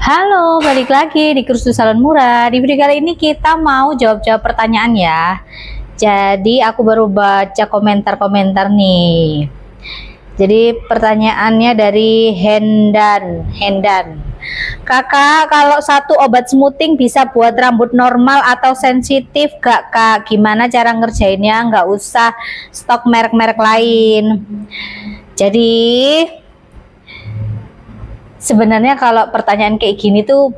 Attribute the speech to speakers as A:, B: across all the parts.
A: Halo, balik lagi di Kursus Salon Murah. Di video kali ini kita mau jawab-jawab pertanyaan ya. Jadi aku baru baca komentar-komentar nih. Jadi pertanyaannya dari Hendan. Kakak, kalau satu obat smoothing bisa buat rambut normal atau sensitif gak kak? Gimana cara ngerjainnya? Nggak usah stok merek-merek lain. Jadi sebenarnya kalau pertanyaan kayak gini tuh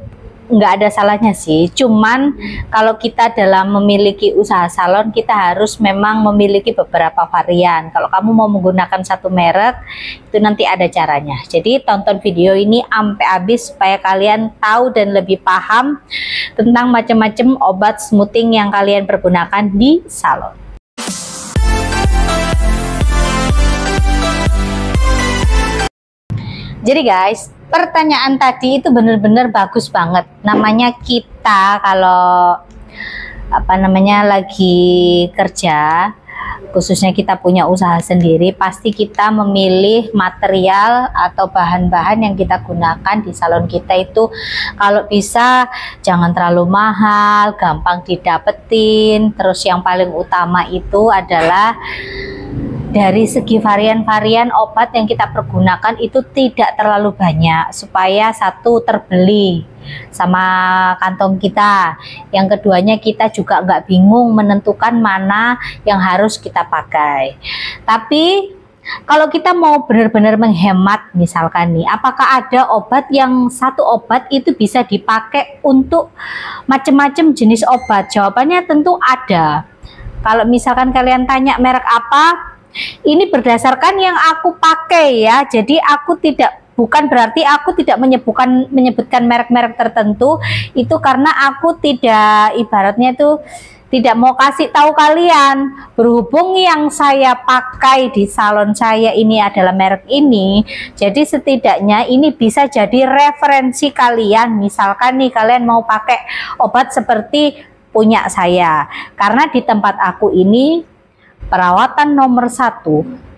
A: nggak ada salahnya sih, cuman kalau kita dalam memiliki usaha salon kita harus memang memiliki beberapa varian. Kalau kamu mau menggunakan satu merek itu nanti ada caranya, jadi tonton video ini sampai habis supaya kalian tahu dan lebih paham tentang macam-macam obat smoothing yang kalian pergunakan di salon. Jadi guys, pertanyaan tadi itu benar-benar bagus banget. Namanya kita kalau lagi kerja, khususnya kita punya usaha sendiri, pasti kita memilih material atau bahan-bahan yang kita gunakan di salon kita itu kalau bisa jangan terlalu mahal, gampang didapetin. Terus yang paling utama itu adalah dari segi varian-varian obat yang kita pergunakan itu tidak terlalu banyak supaya satu terbeli sama kantong kita, yang keduanya kita juga nggak bingung menentukan mana yang harus kita pakai. Tapi kalau kita mau benar-benar menghemat, misalkan nih, apakah ada obat yang satu obat itu bisa dipakai untuk macam-macam jenis obat? Jawabannya tentu ada. Kalau misalkan kalian tanya merek apa, ini berdasarkan yang aku pakai ya. Jadi aku bukan berarti aku tidak menyebutkan merek-merek tertentu, itu karena aku tidak, ibaratnya itu tidak mau kasih tahu kalian. Berhubung yang saya pakai di salon saya ini adalah merek ini, jadi setidaknya ini bisa jadi referensi kalian. Misalkan nih kalian mau pakai obat seperti punya saya, karena di tempat aku ini perawatan nomor 1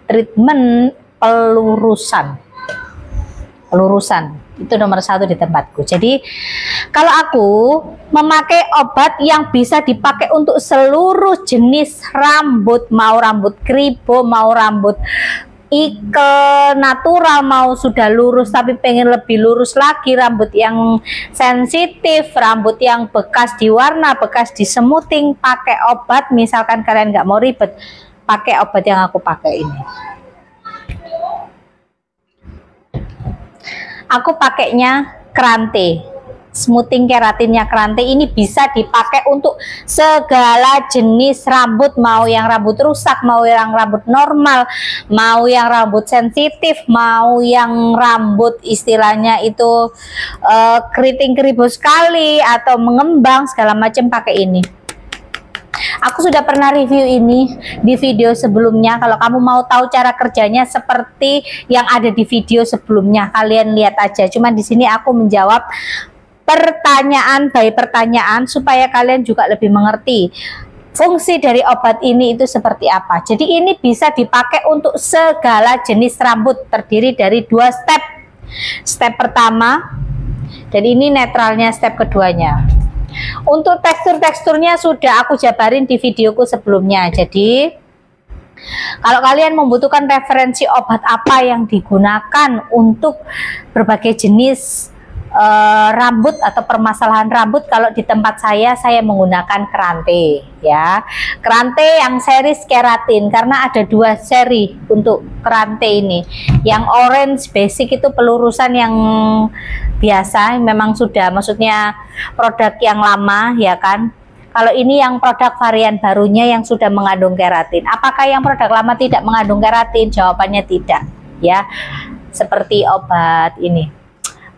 A: treatment pelurusan itu nomor 1 di tempatku. Jadi kalau aku memakai obat yang bisa dipakai untuk seluruh jenis rambut, mau rambut kribo, mau rambut natural, mau sudah lurus tapi pengen lebih lurus lagi, rambut yang sensitif, rambut yang bekas diwarna, bekas di smoothing, pakai obat, misalkan kalian nggak mau ribet, pakai obat yang aku pakai ini. Aku pakainya Krante, smoothing keratinnya Krante. Ini bisa dipakai untuk segala jenis rambut, mau yang rambut rusak, mau yang rambut normal, mau yang rambut sensitif, mau yang rambut istilahnya itu keriting keribu sekali atau mengembang segala macam, pakai ini. Aku sudah pernah review ini di video sebelumnya. Kalau kamu mau tahu cara kerjanya seperti yang ada di video sebelumnya, kalian lihat aja. Cuman di sini aku menjawab pertanyaan by pertanyaan supaya kalian juga lebih mengerti fungsi dari obat ini itu seperti apa. Jadi ini bisa dipakai untuk segala jenis rambut, terdiri dari 2 step. Step pertama, dan ini netralnya step keduanya. Untuk teksturnya sudah aku jabarin di videoku sebelumnya. Jadi kalau kalian membutuhkan referensi obat apa yang digunakan untuk berbagai jenis rambut atau permasalahan rambut, kalau di tempat saya menggunakan Krante ya. Krante yang series keratin, karena ada 2 seri untuk Krante ini. Yang orange basic itu pelurusan yang biasa, memang sudah, maksudnya produk yang lama ya kan. Kalau ini yang produk varian barunya yang sudah mengandung keratin. Apakah yang produk lama tidak mengandung keratin? Jawabannya tidak ya. Seperti obat ini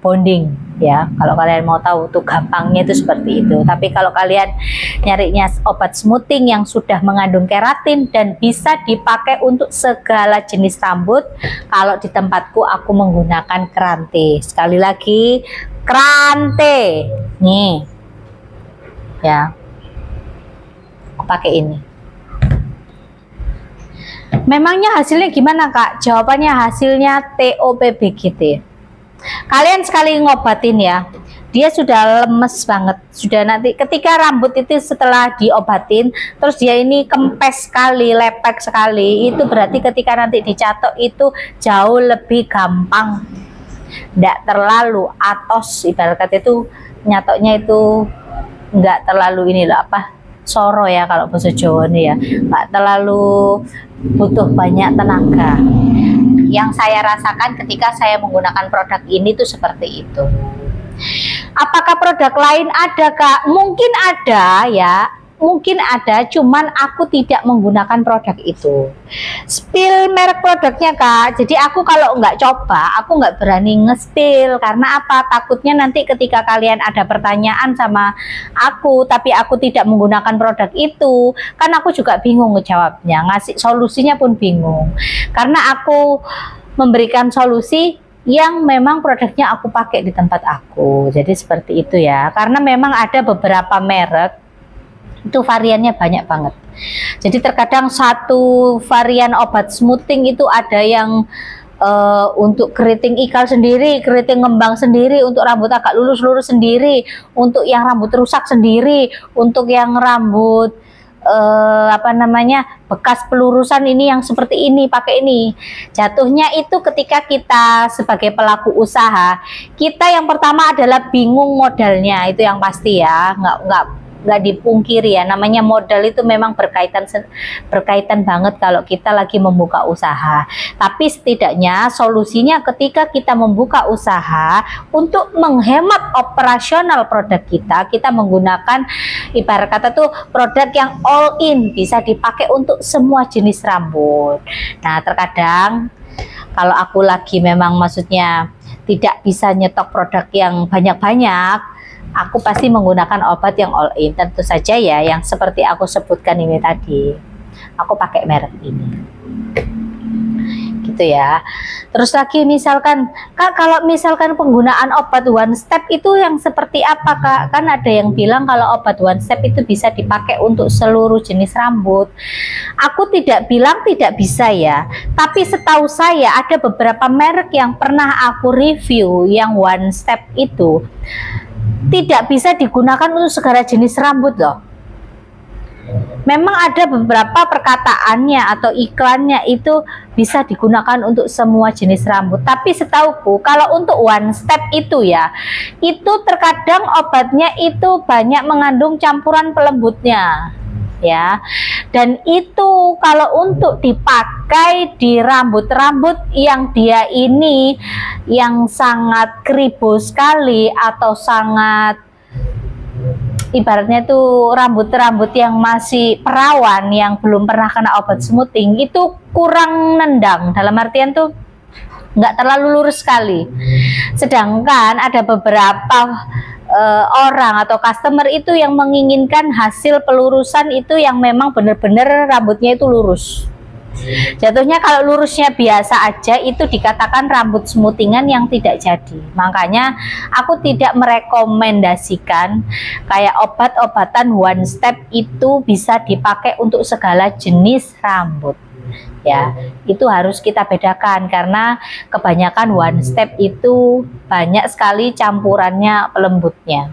A: bonding ya, kalau kalian mau tahu tuh gampangnya itu seperti itu. Tapi kalau kalian nyarinya obat smoothing yang sudah mengandung keratin dan bisa dipakai untuk segala jenis rambut, kalau di tempatku aku menggunakan Krante. Sekali lagi Krante nih ya, aku pakai ini. Memangnya hasilnya gimana kak? Jawabannya hasilnya TOPBGT. Kalian sekali ngobatin ya, dia sudah lemes banget, sudah nanti ketika rambut itu setelah diobatin terus dia ini kempes sekali, lepek sekali, itu berarti ketika nanti dicatok itu jauh lebih gampang, tidak terlalu atos, ibarat kata itu nyatoknya itu nggak terlalu inilah apa soro ya kalau bahasa Jawa nih ya, nggak terlalu butuh banyak tenaga. Yang saya rasakan ketika saya menggunakan produk ini tuh seperti itu. Apakah produk lain ada Kak? Mungkin ada ya, mungkin ada, cuman aku tidak menggunakan produk itu. Spill merek produknya Kak, jadi aku kalau nggak coba, aku nggak berani nge-spill. Karena apa? Takutnya nanti ketika kalian ada pertanyaan sama aku, tapi aku tidak menggunakan produk itu, kan aku juga bingung ngejawabnya, ngasih solusinya pun bingung. Karena aku memberikan solusi yang memang produknya aku pakai di tempat aku, jadi seperti itu ya. Karena memang ada beberapa merek itu variannya banyak banget, jadi terkadang satu varian obat smoothing itu ada yang untuk keriting ikal sendiri, keriting ngembang sendiri, untuk rambut agak lurus-lurus sendiri, untuk yang rambut rusak sendiri, untuk yang rambut apa namanya bekas pelurusan ini yang seperti ini pakai ini. Jatuhnya itu ketika kita sebagai pelaku usaha, kita yang pertama adalah bingung modalnya, itu yang pasti ya, nggak dipungkiri ya, namanya modal itu memang berkaitan banget kalau kita lagi membuka usaha. Tapi setidaknya solusinya ketika kita membuka usaha, untuk menghemat operasional produk kita menggunakan ibarat kata tuh produk yang all in, bisa dipakai untuk semua jenis rambut. Nah terkadang kalau aku lagi memang maksudnya tidak bisa nyetok produk yang banyak-banyak, aku pasti menggunakan obat yang all in. Tentu saja ya, yang seperti aku sebutkan ini tadi, aku pakai merek ini, gitu ya. Terus lagi misalkan Kak, kalau misalkan penggunaan obat one step itu yang seperti apa Kak? Kan ada yang bilang kalau obat one step itu bisa dipakai untuk seluruh jenis rambut. Aku tidak bilang tidak bisa ya, tapi setahu saya ada beberapa merek yang pernah aku review yang one step itu tidak bisa digunakan untuk segala jenis rambut loh. Memang ada beberapa perkataannya atau iklannya itu bisa digunakan untuk semua jenis rambut, tapi setauku kalau untuk one step itu ya, itu terkadang obatnya itu banyak mengandung campuran pelembutnya ya. Dan itu kalau untuk dipakai di rambut-rambut yang dia ini yang sangat keribu sekali atau sangat ibaratnya tuh rambut-rambut yang masih perawan, yang belum pernah kena obat smoothing, itu kurang nendang, dalam artian tuh nggak terlalu lurus sekali. Sedangkan ada beberapa orang atau customer itu yang menginginkan hasil pelurusan itu yang memang benar-benar rambutnya itu lurus. Jatuhnya kalau lurusnya biasa aja itu dikatakan rambut smoothingan yang tidak jadi. Makanya aku tidak merekomendasikan kayak obat-obatan one step itu bisa dipakai untuk segala jenis rambut ya. Itu harus kita bedakan, karena kebanyakan one step itu banyak sekali campurannya pelembutnya.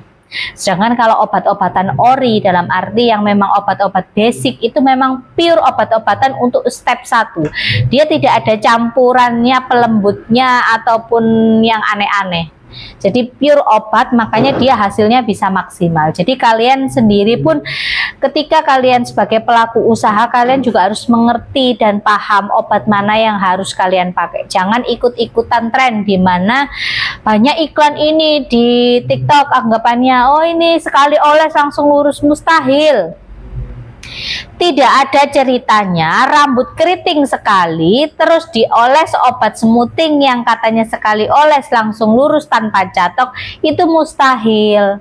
A: Sedangkan kalau obat-obatan ori dalam arti yang memang obat-obat basic itu memang pure obat-obatan untuk step 1. Dia tidak ada campurannya pelembutnya ataupun yang aneh-aneh. Jadi pure obat, makanya dia hasilnya bisa maksimal. Jadi kalian sendiri pun ketika kalian sebagai pelaku usaha, kalian juga harus mengerti dan paham obat mana yang harus kalian pakai. Jangan ikut-ikutan tren di mana banyak iklan ini di TikTok anggapannya, oh ini sekali oles langsung lurus. Mustahil. Tidak ada ceritanya rambut keriting sekali terus dioles obat smoothing yang katanya sekali oles langsung lurus tanpa catok, itu mustahil.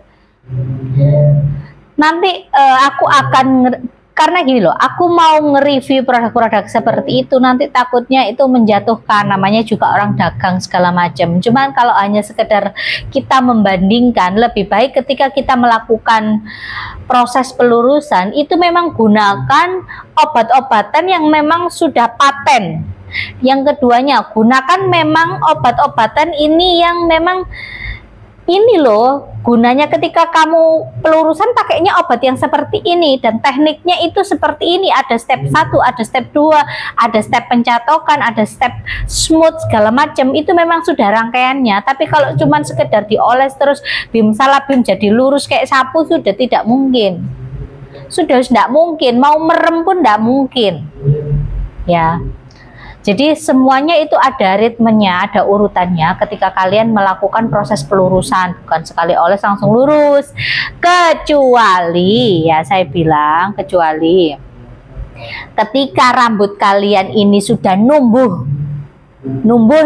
A: Nanti aku akan karena gini loh, aku mau nge-review produk-produk seperti itu, nanti takutnya itu menjatuhkan, namanya juga orang dagang segala macam. Cuman kalau hanya sekedar kita membandingkan, lebih baik ketika kita melakukan proses pelurusan itu memang gunakan obat-obatan yang memang sudah paten. Yang keduanya, gunakan memang obat-obatan ini yang memang ini loh gunanya ketika kamu pelurusan pakainya obat yang seperti ini, dan tekniknya itu seperti ini, ada step 1, ada step 2, ada step pencatokan, ada step smooth segala macam, itu memang sudah rangkaiannya. Tapi kalau cuman sekedar dioles terus bim salah bim jadi lurus kayak sapu, sudah tidak mungkin, sudah tidak mungkin, mau merem pun tidak mungkin ya. Jadi semuanya itu ada ritmenya, ada urutannya ketika kalian melakukan proses pelurusan, bukan sekali oles langsung lurus. Kecuali ya, saya bilang kecuali ketika rambut kalian ini sudah numbuh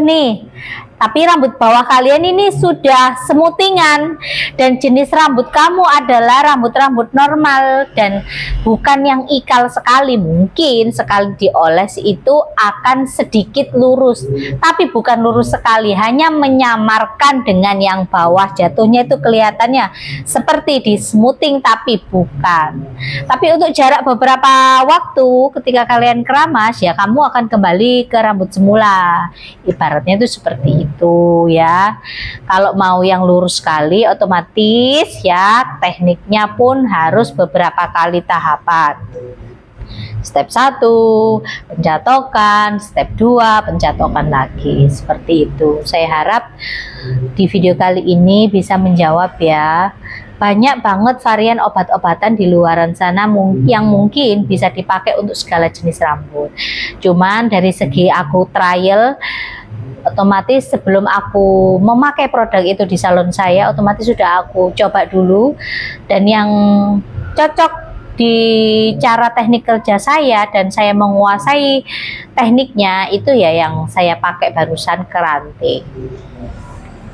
A: nih, tapi rambut bawah kalian ini sudah semutingan, dan jenis rambut kamu adalah rambut-rambut normal dan bukan yang ikal sekali. Mungkin sekali dioles itu akan sedikit lurus, tapi bukan lurus sekali, hanya menyamarkan dengan yang bawah, jatuhnya itu kelihatannya seperti di smoothing tapi bukan. Tapi untuk jarak beberapa waktu ketika kalian keramas ya, kamu akan kembali ke rambut semula, ibaratnya itu seperti itu ya. Kalau mau yang lurus sekali, otomatis ya tekniknya pun harus beberapa kali tahapan. Step 1 pencatokan, step 2 pencatokan lagi, seperti itu. Saya harap di video kali ini bisa menjawab ya. Banyak banget varian obat-obatan di luaran sana yang mungkin bisa dipakai untuk segala jenis rambut. Cuman dari segi aku trial, otomatis sebelum aku memakai produk itu di salon saya, otomatis sudah aku coba dulu, dan yang cocok di cara teknik kerja saya dan saya menguasai tekniknya itu ya yang saya pakai barusan, Kranti.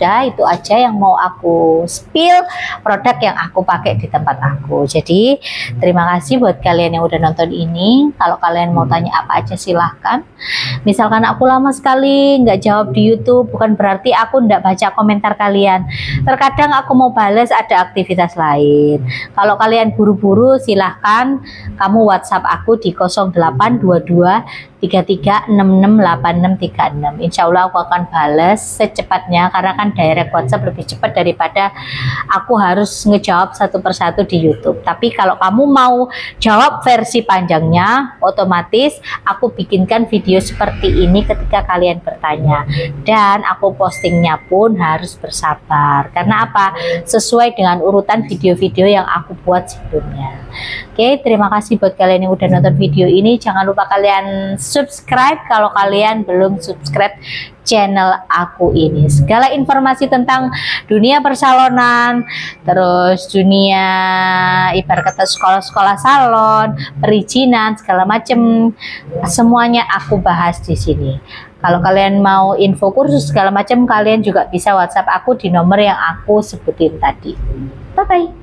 A: Udah, itu aja yang mau aku spill produk yang aku pakai di tempat aku. Jadi terima kasih buat kalian yang udah nonton ini. Kalau kalian mau tanya apa aja silahkan. Misalkan aku lama sekali nggak jawab di YouTube, bukan berarti aku nggak baca komentar kalian. Terkadang aku mau balas, ada aktivitas lain. Kalau kalian buru-buru silahkan kamu WhatsApp aku di 0822 33668636. Insya Allah aku akan balas secepatnya, karena kan direct WhatsApp lebih cepat daripada aku harus ngejawab satu persatu di YouTube. Tapi kalau kamu mau jawab versi panjangnya, otomatis aku bikinkan video seperti ini ketika kalian bertanya, dan aku postingnya pun harus bersabar. Karena apa? Sesuai dengan urutan video-video yang aku buat sebelumnya. Oke, terima kasih buat kalian yang udah nonton video ini. Jangan lupa kalian subscribe kalau kalian belum subscribe channel aku ini. Segala informasi tentang dunia persalonan, terus dunia ibarat kata sekolah-sekolah salon, perizinan, segala macam, semuanya aku bahas di sini. Kalau kalian mau info kursus segala macam, kalian juga bisa WhatsApp aku di nomor yang aku sebutin tadi. Bye bye.